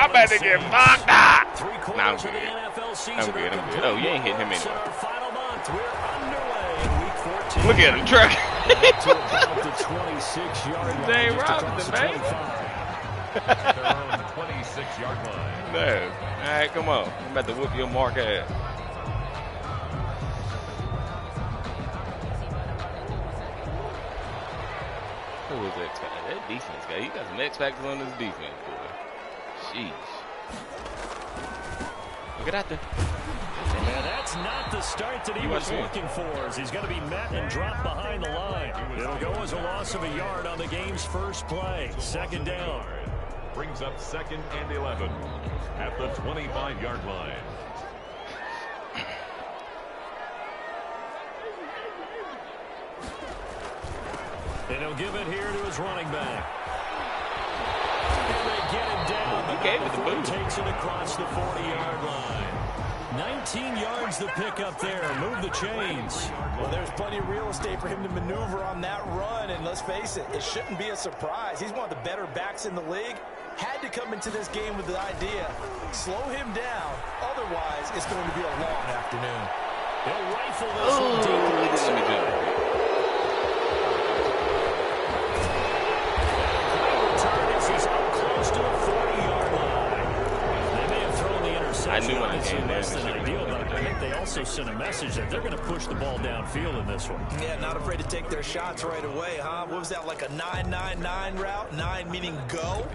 I'm about to get fucked up. Nah, I'm good. I'm good. Oh, you ain't hitting him anyway. Look at him, truck. Dang Robinson, man. 26-yard line. No. All right, come on. I'm about to whoop your mark ass. Who was X Factor? That defense guy. He got some X Factors on his defense, boy. Sheesh. Get out there. And that's not the start that he was looking for, as he's going to be met and dropped behind the line. It'll go as a loss of a yard on the game's first play. Second down. Brings up 2nd and 11 at the 25-yard line. And he'll give it here to his running back. And they get him down. He gave it the boot. Takes it across the 40-yard line. 19 yards the pick up there. Move the chains. Well, there's plenty of real estate for him to maneuver on that run. And let's face it, it shouldn't be a surprise. He's one of the better backs in the league. Had to come into this game with the idea, slow him down. Otherwise, it's going to be a long afternoon. He'll rifle this one deep inside. I knew when I came there. Less than ideal, but I think they also sent a message that they're going to push the ball downfield in this one. Yeah, not afraid to take their shots right away, huh? What was that, like a 9-9-9 route? 9 meaning go?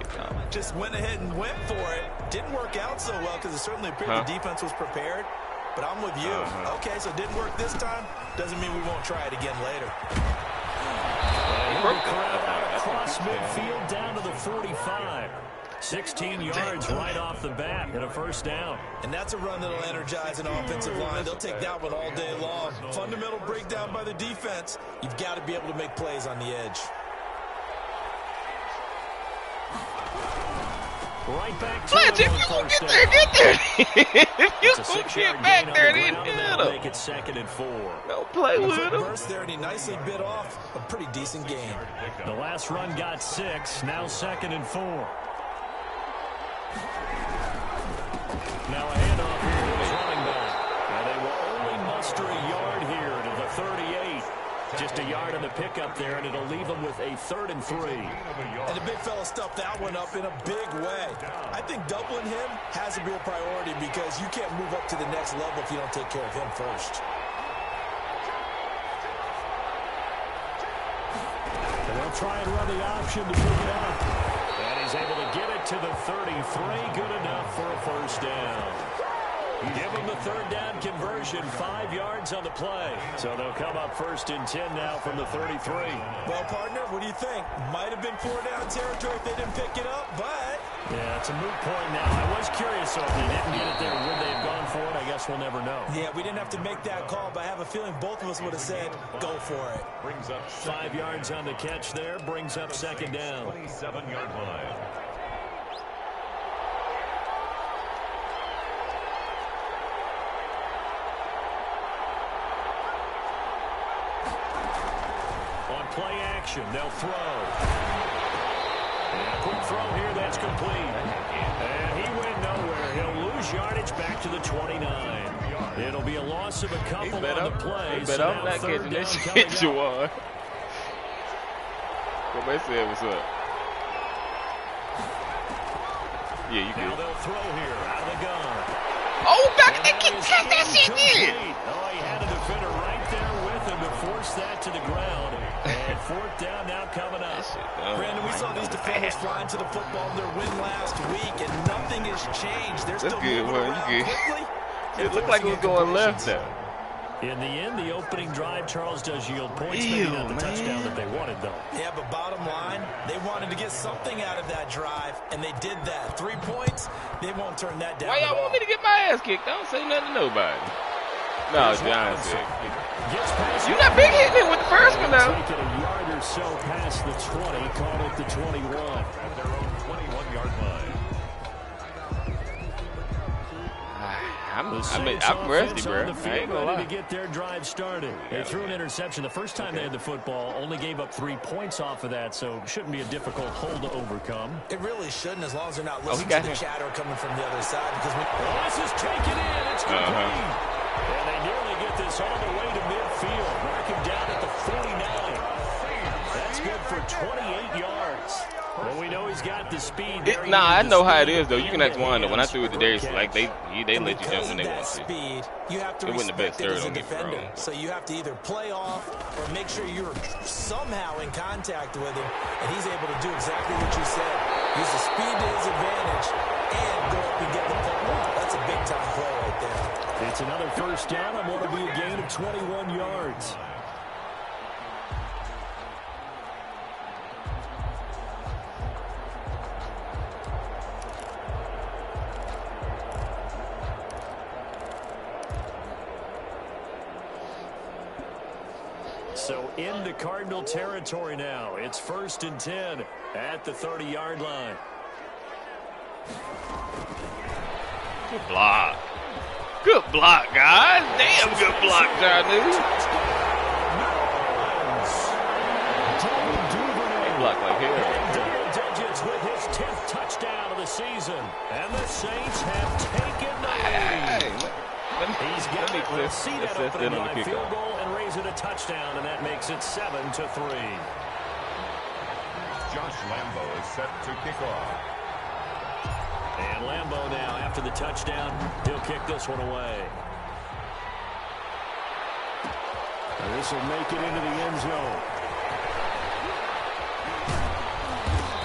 Just went ahead and went for it. Didn't work out so well because it certainly appeared the defense was prepared. But I'm with you. Okay, so it didn't work this time. Doesn't mean we won't try it again later. Across midfield down to the 45. 16 yards right off the bat and a first down. And that's a run that'll energize an offensive line. They'll take that one all day long. Fundamental breakdown by the defense. You've got to be able to make plays on the edge. Right back to Fletch, if you gonna get there, get there. If you gonna get back there, then hit him. Make it 2nd and 4. Don't play with him. First there, and he nicely bit off a pretty decent gain. The last run got 6. Now 2nd and 4. Now a handoff here to his running back. And they will only muster a yard here to the 38. Just a yard on the pickup there, and it'll leave them with a 3rd and 3. And the big fella stuffed that one up in a big way. I think doubling him has to be a priority because you can't move up to the next level if you don't take care of him first. And they'll try and run the option to pick it up. And he's able to get it to the 33. Good enough for a first down. Give him the 3rd down conversion. 5 yards on the play. So they'll come up 1st and 10 now from the 33. Well, partner, what do you think? Might have been 4-down territory if they didn't pick it up, but... Yeah, it's a moot point now. I was curious, so if they didn't get it there, would they have gone for it? I guess we'll never know. Yeah, we didn't have to make that call, but I have a feeling both of us would have said, go for it. Brings up 5 yards on the catch there. Brings up 2nd down. 27-yard line. Play action, they'll throw. And a quick throw here, that's complete. And he went nowhere. He'll lose yardage back to the 29. It'll be a loss of a couple on the play. But I'm not catching that shit, Juwan. What they said, what's up? Yeah, you Now good. they'll throw here out of the gun. Oh, back they can catch that shit in. Oh, he had a defender right there with him to force that to the ground. And 4th down now coming up. Brandon, we saw these defenders flying to the football in their win last week, and nothing has changed. They're still moving around quickly. It looked like it was going left though. In the end, the opening drive, Charles, does yield points. Maybe not the touchdown that they wanted, though. Yeah, but bottom line, they wanted to get something out of that drive, and they did that. 3 points, they won't turn that down. Why y'all want me to get my ass kicked? Don't say nothing to nobody. No, John said. You're not big hitting it with the first one, though. Taking a yard or so past the 20, called it the 21. At their own 21-yard line. I'm rusty, bro. I ain't gonna lie. To get their drive started. They threw an interception the first time they had the football, only gave up 3 points off of that, so it shouldn't be a difficult hole to overcome. It really shouldn't, as long as they're not listening to the chatter coming from the other side. Because this is taken in. It's complete. And they nearly get this all the way to midfield. Mark him down at the 49. That's good for 28 yards. Well, we know he's got the speed. I know how it is, though. You can ask Wanda. When I threw it to Darius, like, they let you jump when they want to. You have to respect it as a defender. So you have to either play off or make sure you're somehow in contact with him, and he's able to do exactly what you said. Use the speed to his advantage and go up and get the football. That's a big-time play right there. It's another first down on what will be a gain of 21 yards. So into Cardinal territory now. It's 1st and 10 at the 30-yard line. Good block. Good block, guys. Damn good block, Jonnu. He blocked like hell. Double digits with his 10th touchdown of the season. And the Saints have taken the lead. He's got it. Let's see that opening drive field goal and raise it a touchdown, and that makes it 7-3. Josh Lambo is set to kick off. And Lambo now, after the touchdown, he'll kick this one away. And this will make it into the end zone.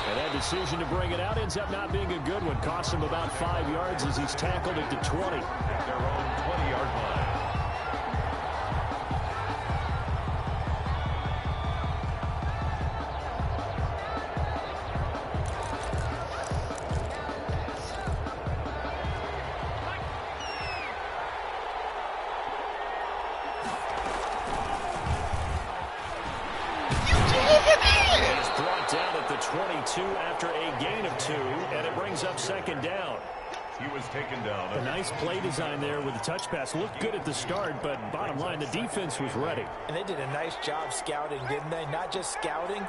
And that decision to bring it out ends up not being a good one. Cost him about 5 yards as he's tackled at the 20. At their own 20-yard line. Down at the 22 after a gain of 2, and it brings up 2nd down. He was taken down. A nice play design there with the touch pass. Looked good at the start, but bottom line, the defense was ready. And they did a nice job scouting, didn't they? Not just scouting,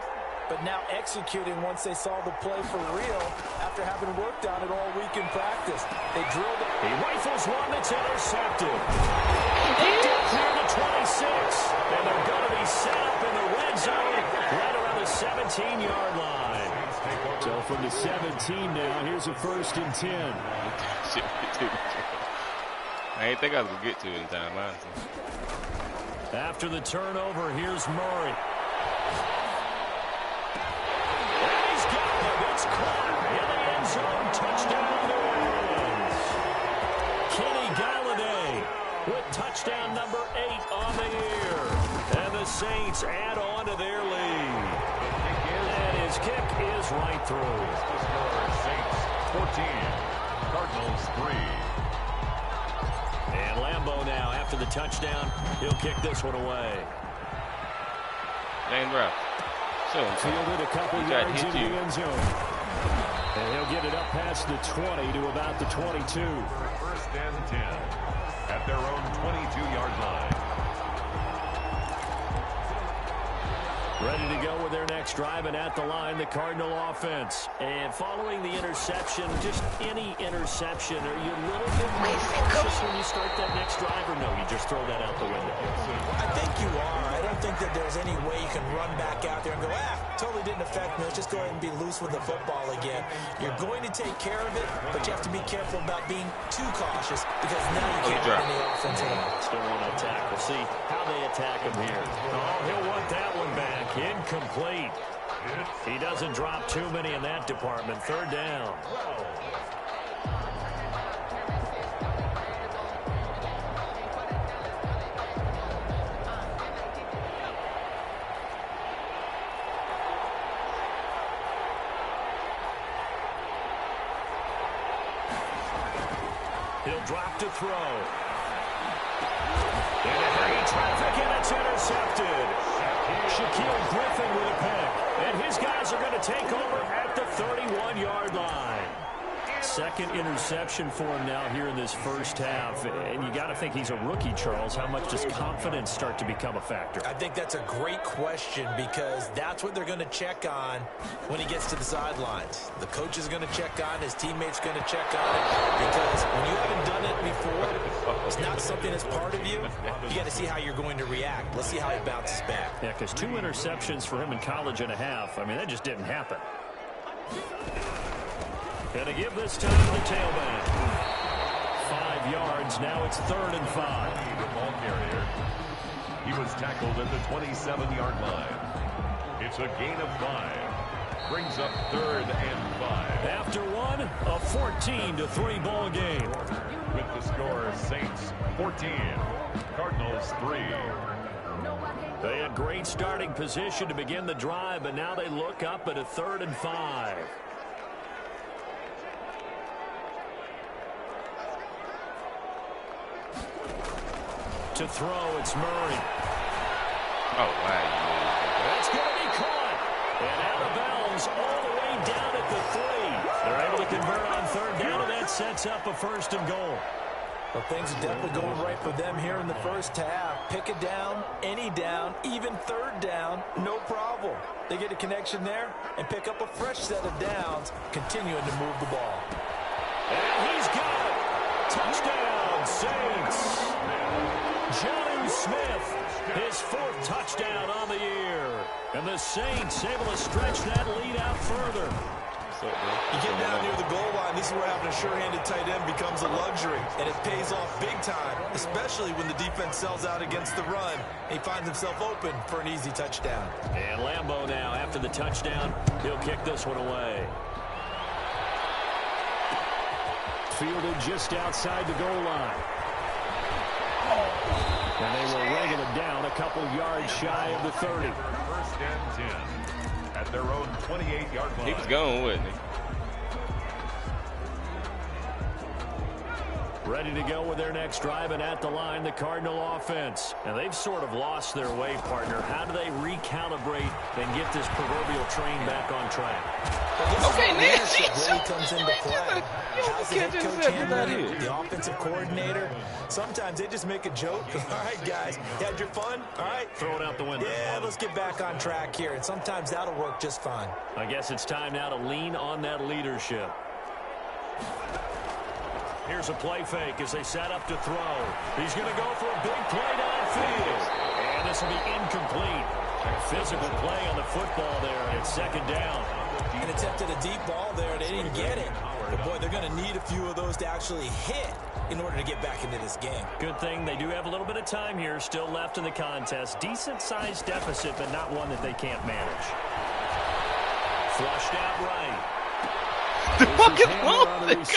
but now executing once they saw the play for real after having worked on it all week in practice. They drilled it. He rifles one that's intercepted. Picked up here to 26, and they're going to be set up in the red zone right around the 17-yard line. So from the 17 now, here's a 1st and 10. I didn't think I was going to get to it in time, honestly. After the turnover, here's Murray. And he's got it. It's caught in the end zone. Touchdown, New Orleans. Kenny Galladay with touchdown number 8 on the year. And the Saints add on to their lead. And his kick is right through. Saints 14, Cardinals 3. And Lambo now, after the touchdown, he'll kick this one away. Lane route. Fielded a couple yards into the end zone. And he'll get it up past the 20 to about the 22. 1st and 10 at their own 22-yard line. Ready to go with their next drive, and at the line, the Cardinal offense. And following the interception, just any interception, are you a little bit more cautious when you start that next drive, or no, you just throw that out the window? I think you are. I don't think that there's any way you can run back out there and go, totally didn't affect me. Let's just go ahead and be loose with the football again. You're going to take care of it, but you have to be careful about being too cautious because now you can't run the offense at all. Still want to attack. We'll see how they attack him here. Oh, he'll want that one back. Incomplete. He doesn't drop too many in that department. 3rd down. He'll drop to throw. Into heavy traffic, and it's intercepted. Shaquille Griffin with a pick. And his guys are going to take over at the 31-yard line. Second interception for him now here in this first half. And you got to think he's a rookie, Charles. How much does confidence start to become a factor? I think that's a great question because that's what they're going to check on when he gets to the sidelines. The coach is going to check on, his teammates going to check on it, because when you haven't done it before, it's not something that's part of you. You got to see how you're going to react. Let's see how he bounces back. Yeah, because 2 interceptions for him in college and a half. I mean, that just didn't happen. Going to give this time to the tailback. 5 yards. Now it's 3rd and 5. The ball carrier. He was tackled at the 27-yard line. It's a gain of 5. Brings up 3rd and 5. After one, a 14-3 ball game. With the score, Saints 14, Cardinals 3. They had great starting position to begin the drive, but now they look up at a 3rd and 5. To throw, it's Murray. Oh, wow. That's going to be caught. And out of bounds all the way down at the 3. They're able to convert on 3rd down, and that sets up a 1st and goal. Well, things are definitely going right for them here in the first half. Pick it down, any down, even 3rd down, no problem. They get a connection there and pick up a fresh set of downs, continuing to move the ball. And he's got it. Touchdown, Saints. Jonnu Smith, his 4th touchdown on the year. And the Saints able to stretch that lead out further. You get down near the goal line, this is where having a sure-handed tight end becomes a luxury, and it pays off big time, especially when the defense sells out against the run, and he finds himself open for an easy touchdown. And Lambeau now, after the touchdown, he'll kick this one away. Fielded just outside the goal line. And they will wrangle it down a couple yards shy of the 30. 1st and 10 at their own 28-yard line. He was going, wasn't he? Ready to go with their next drive, and at the line, the Cardinal offense. And they've sort of lost their way, partner. How do they recalibrate and get this proverbial train back on track? Okay, Nancy really comes into play. How's the head coach handling it? The offensive coordinator. Sometimes they just make a joke. All right, guys, you had your fun? All right. Throw it out the window. Yeah, let's get back on track here. And sometimes that'll work just fine. I guess it's time now to lean on that leadership. Here's a play fake as they set up to throw. He's going to go for a big play downfield. And this will be incomplete. Physical play on the football there, and it's 2nd down. And attempted a deep ball there, and they didn't get it. But, boy, they're going to need a few of those to actually hit in order to get back into this game. Good thing they do have a little bit of time here still left in the contest. Decent-sized deficit, but not one that they can't manage. Flushed out right. The fuck is wrong with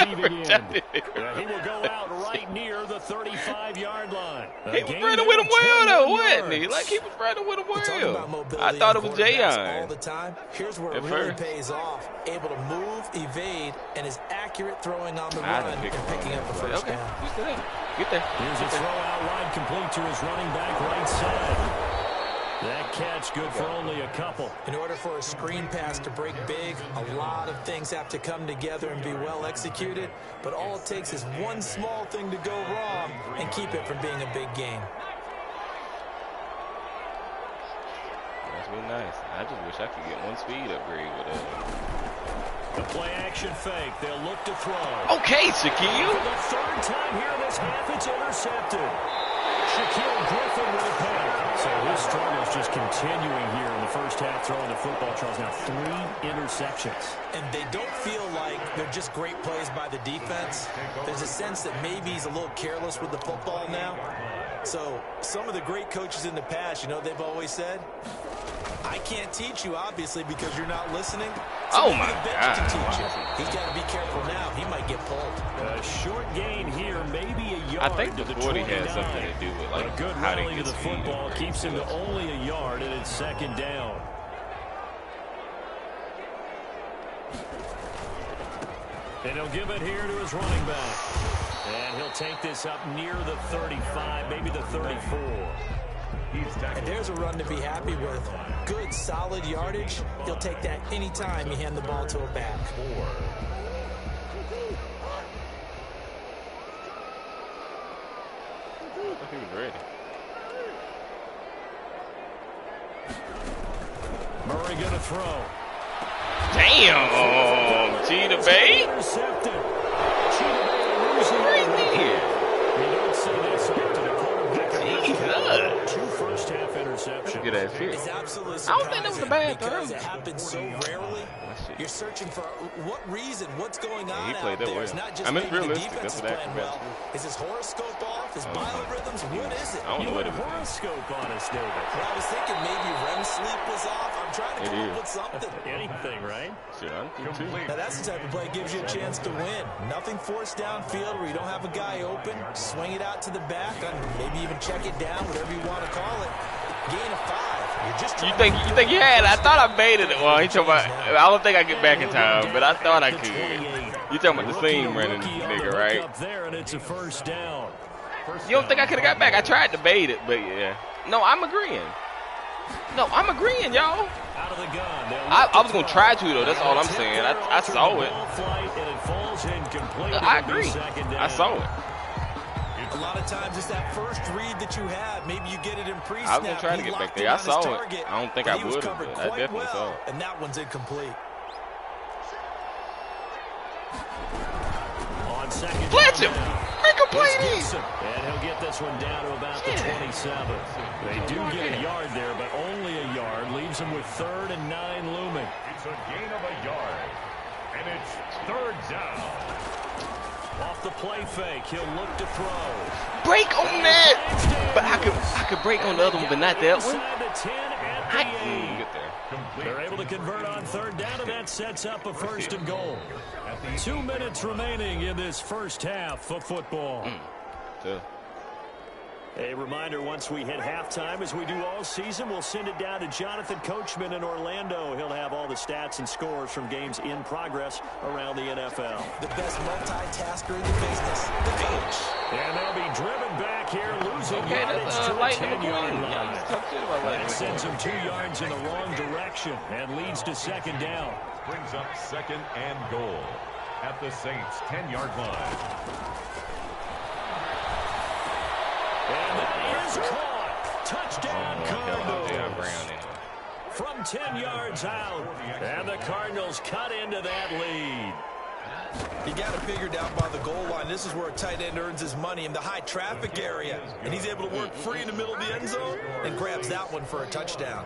He will go out right near the 35-yard line. He was running with him well, though, wasn't he? Like, he was running with him well. I thought it was Jayon. All the time. Here's where it really pays off. Able to move, evade, and is accurate throwing on the run and picking up the 1st down. Get there. Here's a throw out wide complete to his running back right side. That catch good for only a couple. In order for a screen pass to break big, a lot of things have to come together and be well executed. But all it takes is one small thing to go wrong and keep it from being a big game. That's really nice. I just wish I could get one speed upgrade with that. The play action fake. They'll look to throw. Okay, Shaquille. For the 3rd time here in this half, it's intercepted. Shaquille Griffin with a pick. So his struggles just continuing here in the first half throwing the football, Charles. Now 3 interceptions. And they don't feel like they're just great plays by the defense. There's a sense that maybe he's a little careless with the football now. So some of the great coaches in the past, you know, they've always said, I can't teach you, obviously, because you're not listening. So oh, my the bench God. can teach you. He's got to be careful now. He might get pulled. A short gain here, maybe a yard. I think to the the 40 29. has something to do with, like, a good how rally they to the get speed. football keeps him to only a yard, and it's 2nd down. And he'll give it here to his running back. And he'll take this up near the 35, maybe the 34. And there's a run to be happy with. Good, solid yardage. He'll take that anytime you hand the ball to a back. He was ready. Murray gonna throw. Damn! Cheetah Bay? Intercepted. Cheetah Bay losing Right there. You don't see this after the quarterback. Jesus. 2 first-half interceptions. Good ass shit. It's absolutely I don't think that was a bad throw. because it happens so rarely. You're searching for what reason, what's going on he played out that there. well. It's not just I mean, it's maybe the realistic. defense is That's what playing well. Is his horoscope off? His biorhythms? What is it? I don't know what it was. Horoscope on us, David. Well, I was thinking maybe REM sleep was off. I'm trying to It come is. up with something. Anything, right? Shit, I do too. Now, that's the type of play that gives you a chance to win. Nothing forced downfield where you don't have a guy open. Swing it out to the back, and maybe even check it down, whatever you want to call it. Gain of 5. You're just You think you had? I thought I baited it. Well, he talking about. I don't think I get back in time, but I thought I could. You talking about the seam running nigga, right? Up there, and it's a first down. You don't think I could have got back? I tried to bait it, but yeah. No, I'm agreeing. No, I'm agreeing, y'all. Out of the gun. I was gonna try to though. That's all I'm saying. I saw it. I agree. I saw it. A lot of times it's that first read that you have. Maybe you get it in pre-snap. I was gonna try to get back there. I saw it. I don't think I would have, but I definitely saw it. And that one's incomplete. On second Fletcher, make a play down, then. and he'll get this one down to about the 27. They do get a yard there, but only a yard. Leaves them with 3rd and 9 looming. It's a gain of a yard. And it's 3rd down. Off the play fake, he'll look to throw. Break on that. But I could break on the other one, but not that one. Inside the 10 at I the 8. can get there. They're able to convert on 3rd down, and that sets up a 1st and goal. 2 minutes remaining in this first half of football. Two. A reminder, once we hit halftime, as we do all season, we'll send it down to Jonathan Coachman in Orlando. He'll have all the stats and scores from games in progress around the NFL. The best multitasker in the business, the coach. And they'll be driven back here, losing Okay, yardage that's to the light number 10-yard one. line. Yeah, talk shit about light That number sends them 2 yards in the wrong direction and leads to 2nd down. Brings up 2nd and goal at the Saints' 10-yard line. And that is caught. Touchdown, Cardinals. From 10 yards out. And the Cardinals cut into that lead. You got to figure down by the goal line. This is where a tight end earns his money in the high traffic area. And he's able to work free in the middle of the end zone and grabs that one for a touchdown.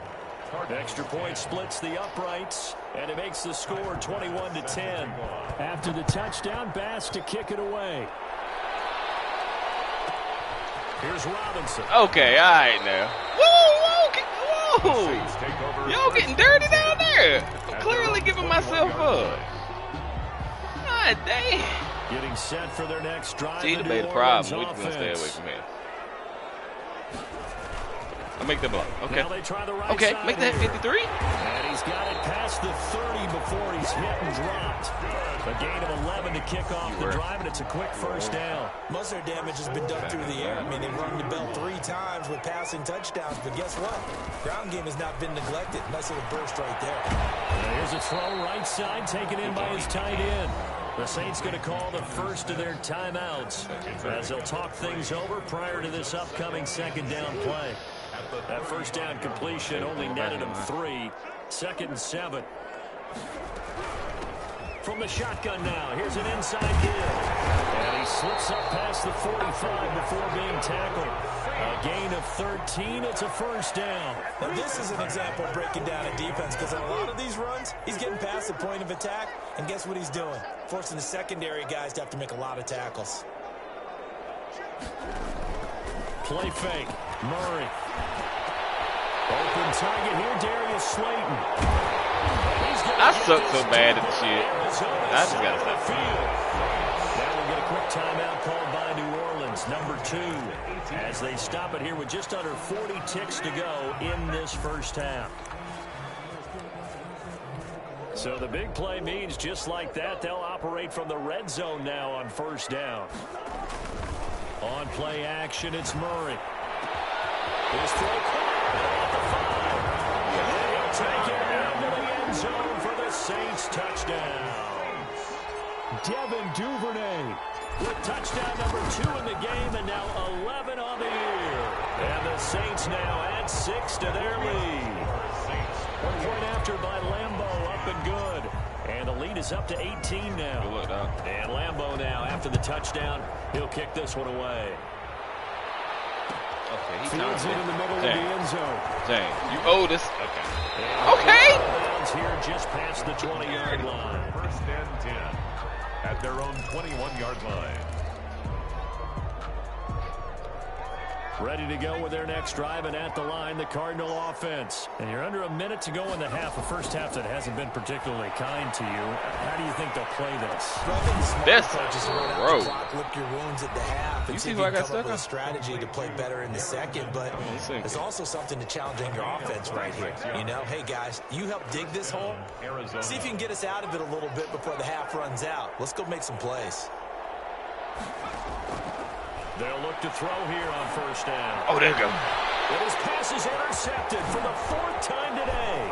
Extra point splits the uprights, and it makes the score 21-10. After the touchdown, Bass to kick it away. Here's Robinson. Okay, all right now. Whoa. Y'all getting dirty down there. I'm clearly giving myself up. God dang. Getting set for their next drive. Cheetah made a problem. We're just going to stay away from him. I'll make the block. Okay. Okay, make that 53. And he's got it past the 30 before he's hit and dropped. A gain of 11 to kick off the drive, and it's a quick first down. Most of their damage has been done through the air. I mean, they've rung the bell 3 times with passing touchdowns, but guess what? Ground game has not been neglected. Nice little burst right there. And here's a throw right side, taken in by his tight end. The Saints going to call the first of their timeouts as they'll talk things over prior to this upcoming 2nd down play. That first down completion only netted him 3. 2nd and 7. From the shotgun now, here's an inside give. And he slips up past the 45 before being tackled. A gain of 13, it's a first down. Now this is an example of breaking down a defense, because in a lot of these runs, he's getting past the point of attack, and guess what he's doing? Forcing the secondary guys to have to make a lot of tackles. Play fake, Murray. Open target here, Darius Slayton. I suck so bad at the shit. I just got to stop. Now we'll get a quick timeout called by New Orleans, number 2, as they stop it here with just under 40 ticks to go in this first half. So the big play means just like that, they'll operate from the red zone now on first down. On play action, it's Murray. His throw at the 5. He'll take it into the end zone for the Saints touchdown. Devin Duvernay with touchdown number 2 in the game, and now 11 on the year. And the Saints now add 6 to their lead. 1 point after by Lambeau, up and good. And the lead is up to 18 now. And Lambeau now, after the touchdown, he'll kick this one away. Okay, he Fields it in the middle of the end zone. Dang, you owe this. Okay. And okay. Here just past the 20-yard line. First and 10 at their own 21-yard line. Ready to go with their next drive, and at the line, the Cardinal offense. And you're under a minute to go in the half, a first half that hasn't been particularly kind to you. How do you think they'll play this? This road. Lick your wounds at the half. You see who I got stuck on? A strategy to play better in the second, but there's also something to challenge your offense right here. You know, hey guys, you help dig this hole. See if you can get us out of it a little bit before the half runs out. Let's go make some plays. They'll look to throw here on first down. Oh, there you go. And his pass is intercepted for the 4th time today.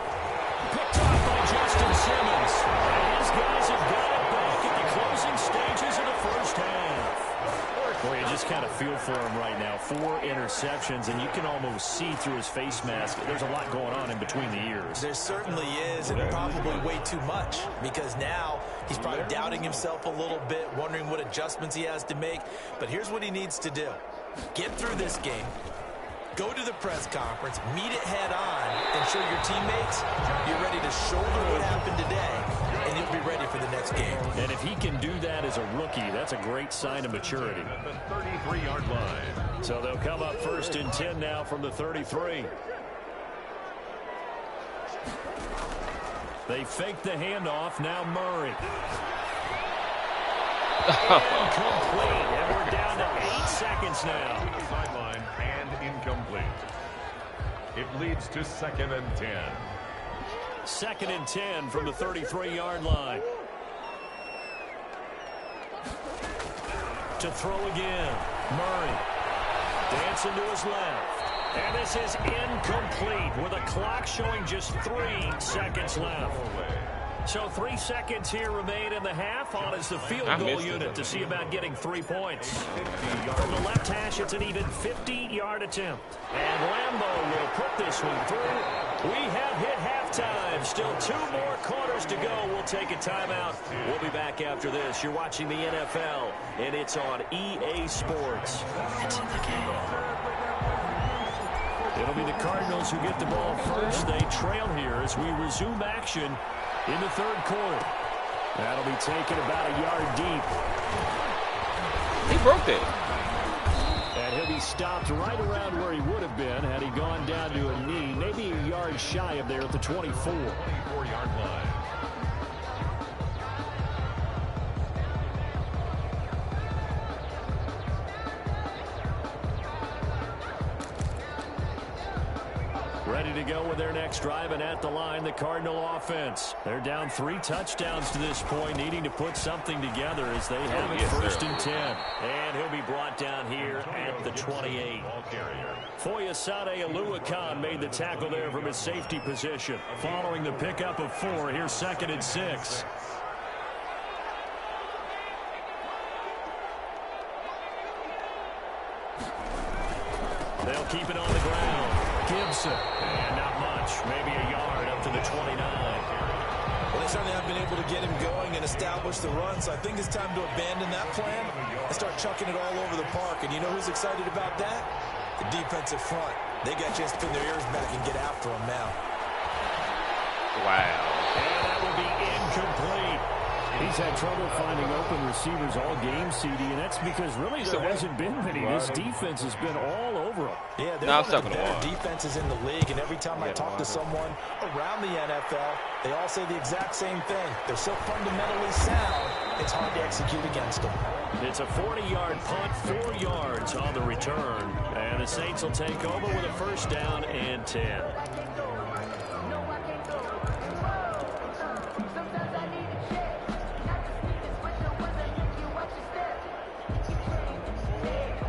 Picked off by Justin Simmons. And his guys have got it back at the closing stages of the first half. Boy, you just kind of feel for him right now. 4 interceptions, and you can almost see through his face mask. There's a lot going on in between the ears. There certainly is, and probably way too much, because now he's probably doubting himself a little bit, wondering what adjustments he has to make. But here's what he needs to do. Get through this game. Go to the press conference, meet it head on, and show your teammates you're ready to shoulder what happened today, and you'll be ready for the next game. And if he can do that as a rookie, that's a great sign of maturity. At the 33-yard line. So they'll come up first and 10 now from the 33. They fake the handoff. Now Murray. Incomplete. And we're down to 8 seconds now. To the sideline and incomplete. It leads to 2nd and 10. 2nd and 10 from the 33-yard line. To throw again. Murray. Dancing to his left. And this is incomplete with a clock showing just 3 seconds left. So 3 seconds here remain in the half. On is the field goal unit to see about getting 3 points. From the left hash, it's an even 50-yard attempt. And Lambeau will put this one through. We have hit halftime. Still 2 more quarters to go. We'll take a timeout. We'll be back after this. You're watching the NFL, and it's on EA Sports. It's in the game. It'll be the Cardinals who get the ball first. They trail here as we resume action in the 3rd quarter. That'll be taken about a yard deep. He broke it. And he'll be stopped right around where he would have been had he gone down to a knee, maybe a yard shy of there at the 24. 24-yard line. Ready to go with their next drive, and at the line, the Cardinal offense. They're down 3 touchdowns to this point, needing to put something together as they have it first and 10. And he'll be brought down here at the 28. Foyesade Oluwakan made the tackle there from his safety position. Following the pickup of 4, here's 2nd and 6. They'll keep it on the ground. Gibson. And not much. Maybe a yard up to the 29. Well, they certainly have been able to get him going and establish the run, so I think it's time to abandon that plan and start chucking it all over the park. And you know who's excited about that? The defensive front. They got a chance to pin their ears back and get after him now. Wow. And that will be incomplete. He's had trouble finding open receivers all game, CD, and that's because really there hasn't been many. This defense has been all over him. Yeah, they're one of the better defenses in the league, and every time I talk to someone around the NFL, they all say the exact same thing. They're so fundamentally sound, it's hard to execute against them. It's a 40-yard punt, 4 yards on the return, and the Saints will take over with a first down and 10.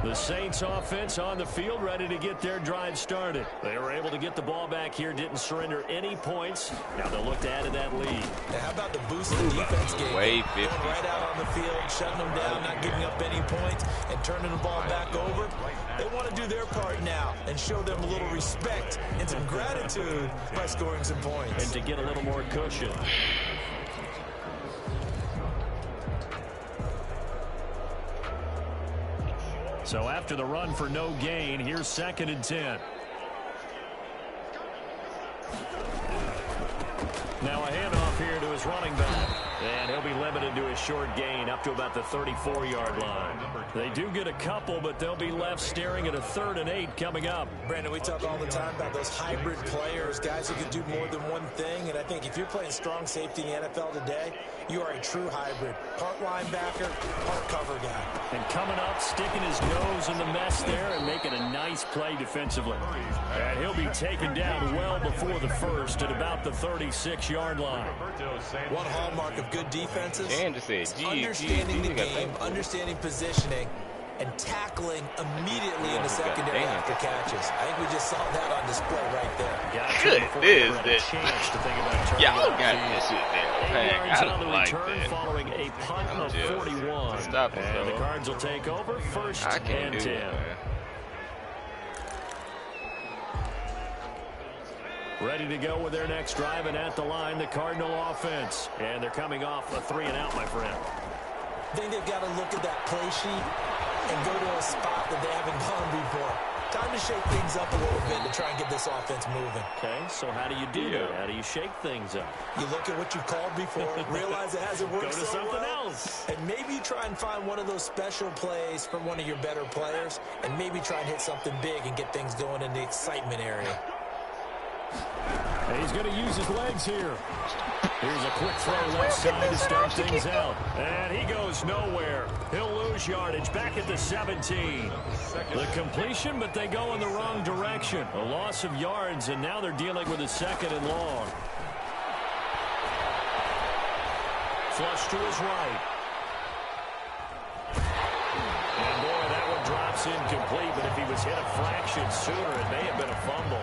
The Saints offense on the field, ready to get their drive started. They were able to get the ball back here, didn't surrender any points. Now they'll look to add to that lead. Now how about the boost of the defense game? Way 50. Going right out on the field, shutting them down, not giving up any points, and turning the ball back over. They want to do their part now and show them a little respect and some gratitude by scoring some points. And to get a little more cushion. So after the run for no gain, here's 2nd and 10. Now a handoff here to his running back. And he'll be limited to a short gain up to about the 34-yard line. They do get a couple, but they'll be left staring at a 3rd and 8 coming up. Brandon, we talk all the time about those hybrid players, guys who can do more than one thing. And I think if you're playing strong safety in the NFL today, you are a true hybrid. Part linebacker, part cover guy. And coming up, sticking his nose in the mess there and making a nice play defensively. And he'll be taken down well before the first at about the 36-yard line. One hallmark of good defenses, understanding the game, understanding positioning, and tackling immediately in the secondary after catches. I think we just saw that on display right there. Y'all got this shit there. I don't like that. Following a punt of 41. Stop it, and the Cards will take over 1st and 10. Ready to go with their next drive, and at the line, the Cardinal offense. And they're coming off a 3-and-out, my friend. I think they've got to look at that play sheet and go to a spot that they haven't gone before. Time to shake things up a little bit to try and get this offense moving. Okay, so how do you do that? How do you shake things up? You look at what you called before, realize it hasn't worked so something well, else. And maybe you try and find one of those special plays from one of your better players, and maybe try and hit something big and get things going in the excitement area. And he's going to use his legs here. Here's a quick throw left side to start things out. And he goes nowhere. He'll lose yardage back at the 17. The completion, but they go in the wrong direction. A loss of yards, and now they're dealing with a 2nd and long. Flush to his right. And boy, that one drops incomplete, but if he was hit a fraction sooner, it may have been a fumble.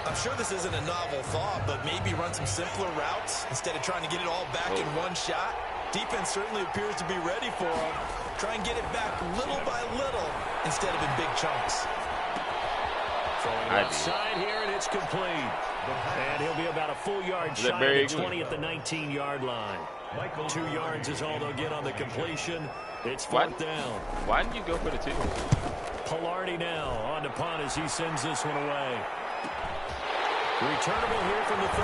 I'm sure this isn't a novel thought, but maybe run some simpler routes instead of trying to get it all back in one shot. Defense certainly appears to be ready for him. Try and get it back little by little instead of in big chunks. Throwing left side here, and it's complete. And he'll be about a full yard shy of the 20 at the 19-yard line. 2 yards is all they'll get on the completion. It's 4th down. Why didn't you go for the 2? Pilardi now on the punt as he sends this one away. Returnable here from the 38.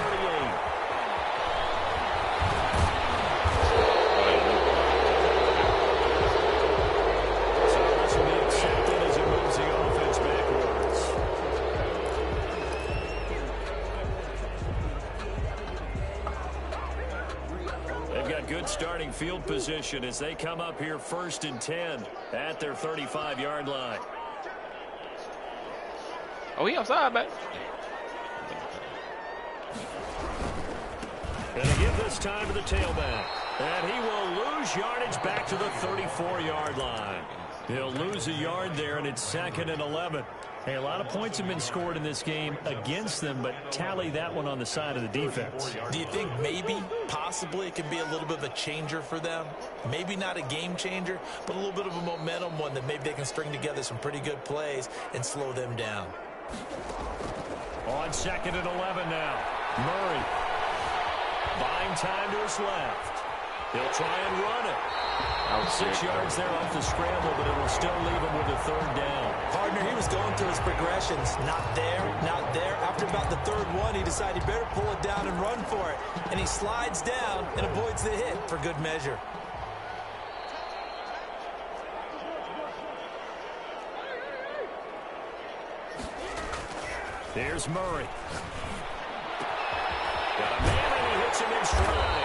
So this will be accepted as it moves the offense backwards. They've got good starting field position as they come up here 1st and 10 at their 35-yard line. Oh, he outside, man. And they give this time to the tailback. And he will lose yardage back to the 34-yard line. He'll lose a yard there, and it's 2nd and 11. Hey, a lot of points have been scored in this game against them, but tally that one on the side of the defense. Do you think maybe, possibly, it could be a little bit of a changer for them? Maybe not a game changer, but a little bit of a momentum one that maybe they can string together some pretty good plays and slow them down. On 2nd and 11 now. Murray. Buying time to his left. He'll try and run it. 6 yards there off the scramble, but it will still leave him with a 3rd down. Partner, he was going through his progressions. Not there, not there. After about the 3rd one, he decided he better pull it down and run for it. And he slides down and avoids the hit for good measure. There's Murray. Got a man, and he hits him in stride.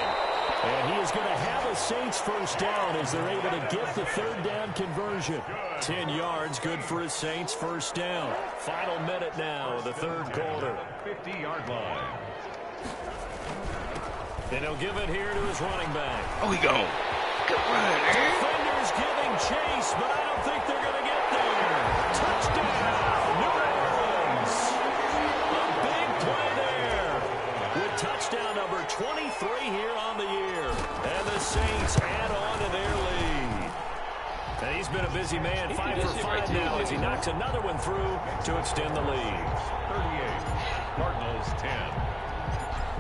And he is going to have a Saints 1st down as they're able to get the 3rd down conversion. 10 yards, good for a Saints 1st down. Final minute now of the 3rd quarter. 50-yard line. And he'll give it here to his running back. Oh, he gone. Good run, man. Defenders giving chase, but I don't think they're going to get there. he's been a busy man. 5 for 5 now as he knocks another one through to extend the lead. 38. Cardinals 10.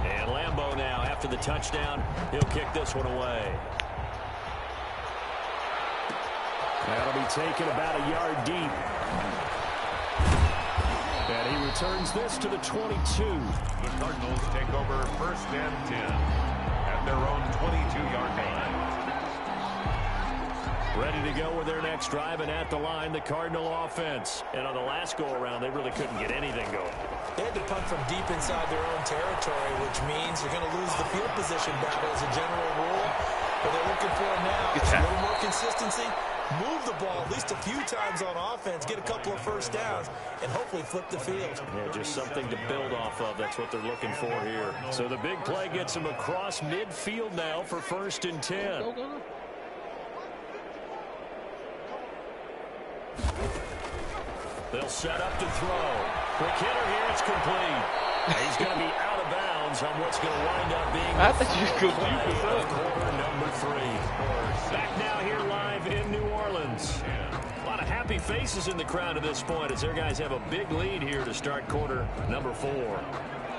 And Lambeau now, after the touchdown, he'll kick this one away. That'll be taken about a yard deep. And he returns this to the 22. The Cardinals take over 1st and 10 at their own 22-yard line. Ready to go with their next drive, and at the line, the Cardinal offense. And on the last go-around, they really couldn't get anything going. They had to punt from deep inside their own territory, which means you're going to lose the field position battle as a general rule. What they're looking for now is a little more consistency. Move the ball at least a few times on offense, get a couple of first downs, and hopefully flip the field. Yeah, just something to build off of. That's what they're looking for here. So the big play gets them across midfield now for 1st and 10. They'll set up to throw. Quick hitter here, it's complete. He's going to be out of bounds on what's going to wind up being I thought you could quarter number 3. Back now here live in New Orleans. A lot of happy faces in the crowd at this point as their guys have a big lead here to start quarter number 4.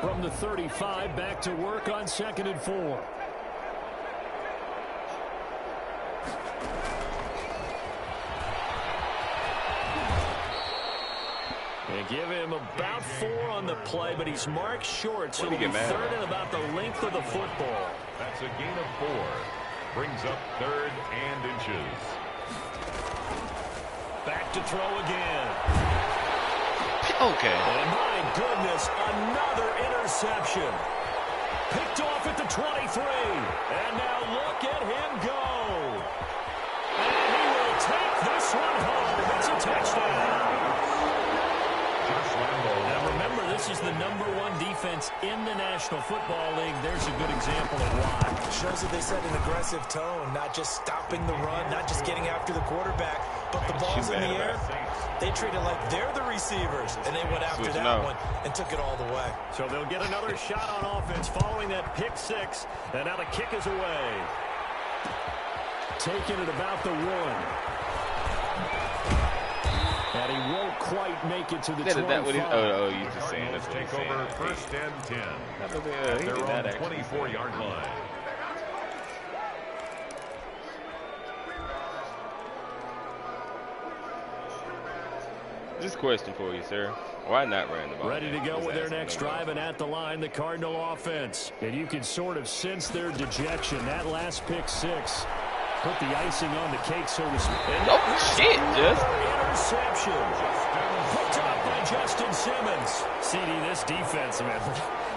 From the 35, back to work on 2nd and 4. They give him about 4 on the play, but he's marked short, so it'll be 3rd and about the length of the football. That's a gain of 4. Brings up 3rd and inches. Back to throw again. Okay. And my goodness, another interception. Picked off at the 23. And now look at him go. And he will take this one home. It's a touchdown. Now remember, this is the #1 defense in the National Football League. There's a good example of why. Shows that they set an aggressive tone, not just stopping the run, not just getting after the quarterback, but the ball's in the air. They treat it like they're the receivers, and they went after that one and took it all the way. So they'll get another shot on offense following that pick 6, and now the kick is away. Taking it about the 1. And he won't quite make it to the 25. Oh, you just saying that's what he's take saying. over 1st and 10 At their own 24-yard line. Just a question for you, sir. Why not run the ball? Ready to go with their next drive, and at the line, the Cardinal offense. And you can sort of sense their dejection. That last pick 6 put the icing on the cake, so to speak. Oh, shit, just. Interception. Picked up by Justin Simmons. CD, this defense, man,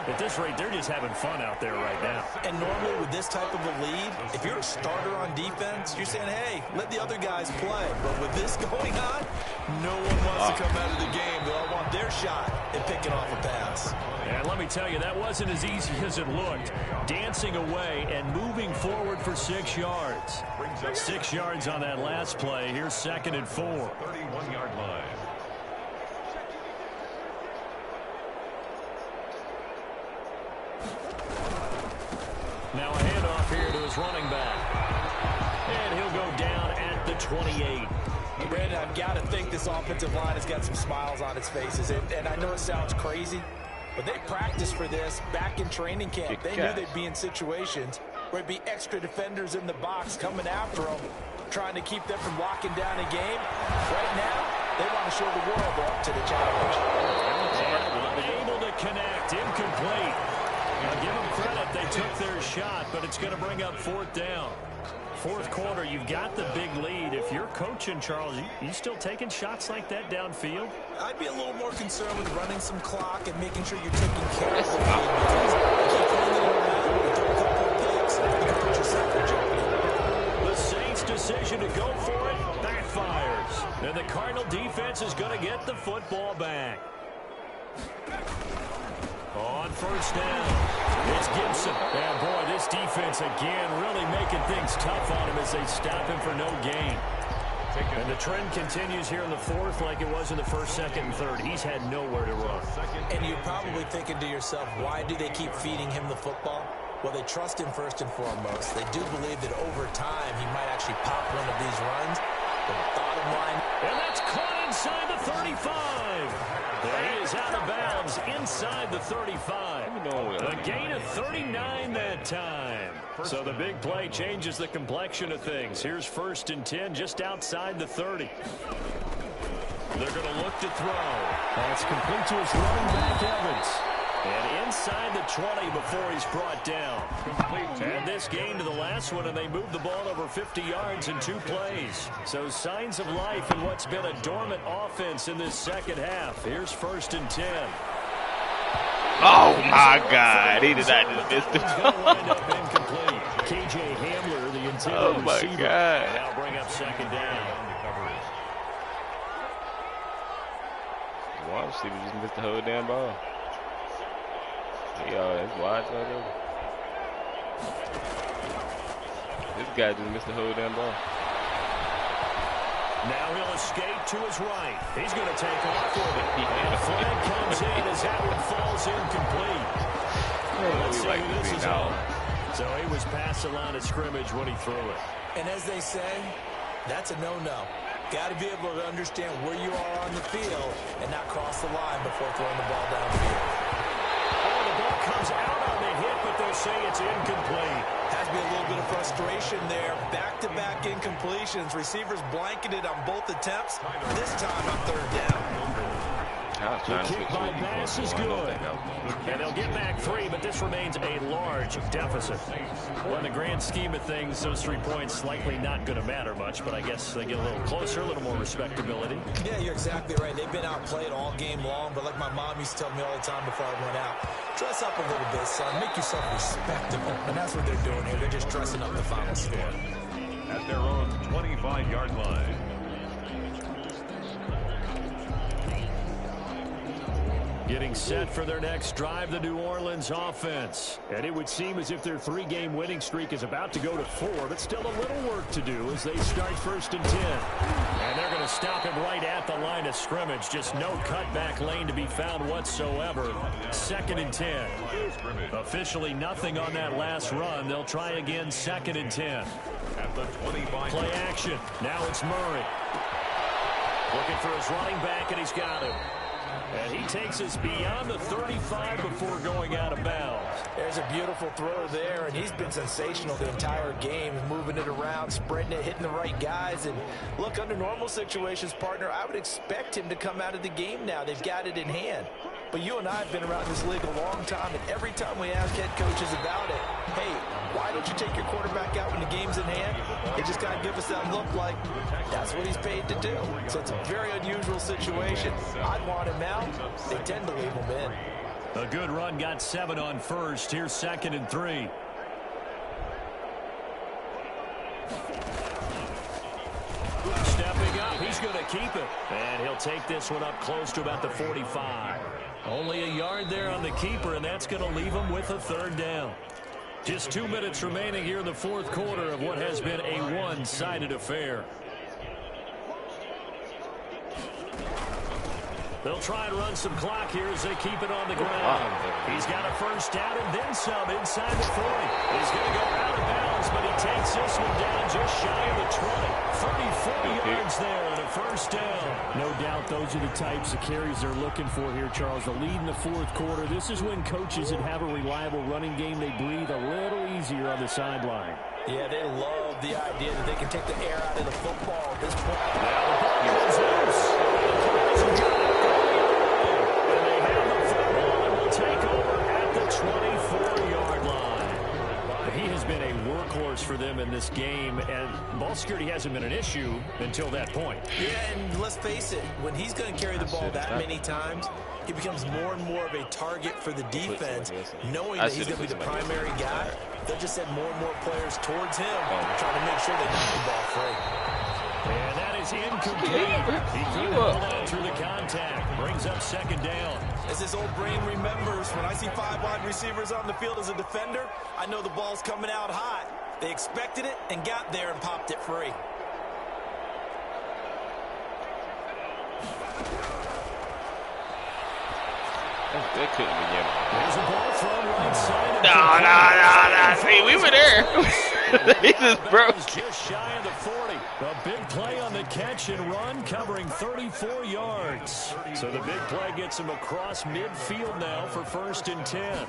at this rate, they're just having fun out there right now. And normally with this type of a lead, if you're a starter on defense, you're saying, hey, let the other guys play. But with this going on, no one wants to come out of the game. They all want their shot at picking off a pass. And let me tell you, that wasn't as easy as it looked. Dancing away and moving forward for 6 yards. 6 yards on that last play. Here's 2nd and 4. 31-yard line. Now a handoff here to his running back. And he'll go down at the 28. Brandon, I've got to think this offensive line has got some smiles on its faces. And I know it sounds crazy, but they practiced for this back in training camp. They knew they'd be in situations where it'd be extra defenders in the box coming after them, trying to keep them from locking down a game. Right now, they want to show the world they're up to the challenge. Unable to connect. Incomplete. Now give them credit. They took their shot, but it's going to bring up 4th down. 4th quarter, you've got the big lead. If you're coaching, Charles, you still taking shots like that downfield? I'd be a little more concerned with running some clock and making sure you're taking care of the lead, because you keep running around, you throw a couple of picks, you hurt yourself in jeopardy. The Saints' decision to go for it backfires. And the Cardinal defense is going to get the football back. On 1st down, it's Gibson. And boy, this defense again really making things tough on him as they stop him for no gain. And the trend continues here in the 4th like it was in the 1st, 2nd, and 3rd. He's had nowhere to run. And you're probably thinking to yourself, why do they keep feeding him the football? Well, they trust him first and foremost. They do believe that over time he might actually pop one of these runs. Bottom line. And that's caught inside the 35. He is out of bounds inside the 35. A gain of 39 that time. So the big play changes the complexion of things. Here's 1st and 10 just outside the 30. They're going to look to throw. That's complete to his running back, Evans. And inside the 20 before he's brought down. And this gain to the last one, and they moved the ball over 50 yards in 2 plays. So signs of life in what's been a dormant offense in this second half. Here's 1st and 10. Oh, my God. He did not just miss the KJ Hamler, the interior receiver. God. Now bring up 2nd down. Wide receiver just missed the whole damn ball. Yo, it's wide right over. This guy just missed the whole damn ball. Now he'll escape to his right. He's going to take off with it. And the flag comes in as that one falls incomplete. Let's see who this is on. So he was past the line of scrimmage when he threw it. And as they say, that's a no-no. Got to be able to understand where you are on the field and not cross the line before throwing the ball downfield. Oh, the ball comes out on the hit, but they'll say it's incomplete. Has to be a little bit of frustration there. Back-to-back incompletions. Receivers blanketed on both attempts. This time on 3rd down. The kick by Bass is good. And they'll get back 3, but this remains a large deficit. Well, in the grand scheme of things, those 3 points likely not going to matter much, but I guess they get a little closer, a little more respectability. Yeah, you're exactly right. They've been outplayed all game long, but like my mom used to tell me all the time before I went out, dress up a little bit, son. Make yourself respectable. And that's what they're doing here. They're just dressing up the final score. At their own 25-yard line. Getting set for their next drive, the New Orleans offense. And it would seem as if their 3-game winning streak is about to go to 4, but still a little work to do as they start 1st and 10. And they're going to stop him right at the line of scrimmage. Just no cutback lane to be found whatsoever. 2nd and 10. Officially nothing on that last run. They'll try again 2nd and 10. At the 25. Play action. Now it's Murray. Looking for his running back, and he's got him. And he takes us beyond the 35 before going out of bounds. There's a beautiful throw there, and he's been sensational the entire game, moving it around, spreading it, hitting the right guys. And look, under normal situations, partner, I would expect him to come out of the game now. They've got it in hand. But you and I have been around this league a long time, and every time we ask head coaches about it, hey, why don't you take your quarterback out when the game's in hand? They just kind of give us that look like that's what he's paid to do. So it's a very unusual situation. I'd want him out. They tend to leave him in. A good run, got 7 on 1st. Here's 2nd and 3. Stepping up, he's going to keep it. And he'll take this one up close to about the 45. Only a yard there on the keeper, and that's going to leave him with a 3rd down. Just 2 minutes remaining here in the 4th quarter of what has been a one-sided affair. They'll try and run some clock here as they keep it on the ground. He's got a 1st down and then some inside the 40. He's going to go out of bounds, but he takes this one down just shy of the 20. 34 yards there and a 1st down. No doubt those are the types of carries they're looking for here, Charles. The lead in the 4th quarter. This is when coaches that have a reliable running game, they breathe a little easier on the sideline. Yeah, they love the idea that they can take the air out of the football at this point. Now the ball goes loose. And they have the football and will take over at the 24-yard line. He has been a workhorse for them in this game, and ball security hasn't been an issue until that point. Yeah, and let's face it, when he's going to carry the ball that many times, he becomes more and more of a target for the defense, knowing that he's going to be the primary guy. They'll just send more and more players towards him, trying to make sure they knock the ball free. And that is incomplete. He threw the ball out through the contact. Brings up 2nd down. As his old brain remembers, when I see 5 wide receivers on the field as a defender, I know the ball's coming out hot. They expected it and got there and popped it free. That couldn't be yellow. There's a ball from right side. No. See, we were there. He just broke. Just shy of the 40. A big play on the catch and run, covering 34 yards. So the big play gets him across midfield now for 1st and 10.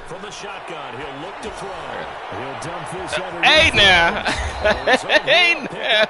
From the shotgun, he'll look to throw. He'll dump this under. Hey now. Hey now.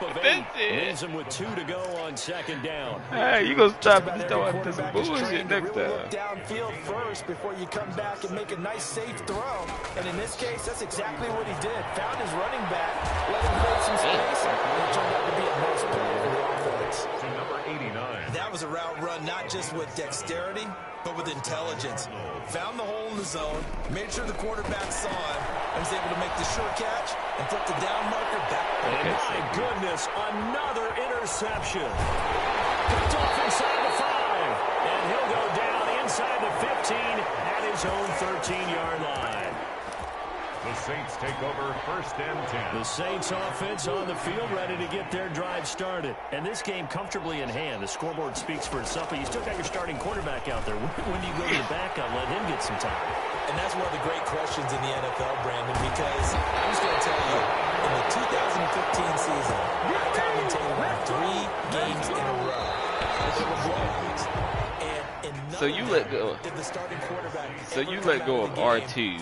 Leaves him with 2 to go on 2nd down. Hey, you gonna stop throwing this bullshit next time. Look downfield first before you come back and make a nice safe throw. And in this case, that's exactly what he did. Found his running back, let him create some space, and it turned out to be a nice play for the offense. To number 89. That was a route run not just with dexterity, but with intelligence. Found the hole in the zone, made sure the quarterback saw him, and was able to make the sure catch and put the down marker back. And my goodness, another interception. Picked off inside the 5, and he'll go down inside the 15 at his own 13-yard line. The Saints take over 1st and 10. The Saints offense on the field, ready to get their drive started. And this game comfortably in hand. The scoreboard speaks for itself, but you still got your starting quarterback out there. When do you go to the backup, let him get some time? And that's one of the great questions in the NFL, Brandon, because I'm just going to tell you, in the 2015 season, I commentated on 3 games in a row. They were blowouts. And in So you let go. did the starting quarterback So you let go of R2.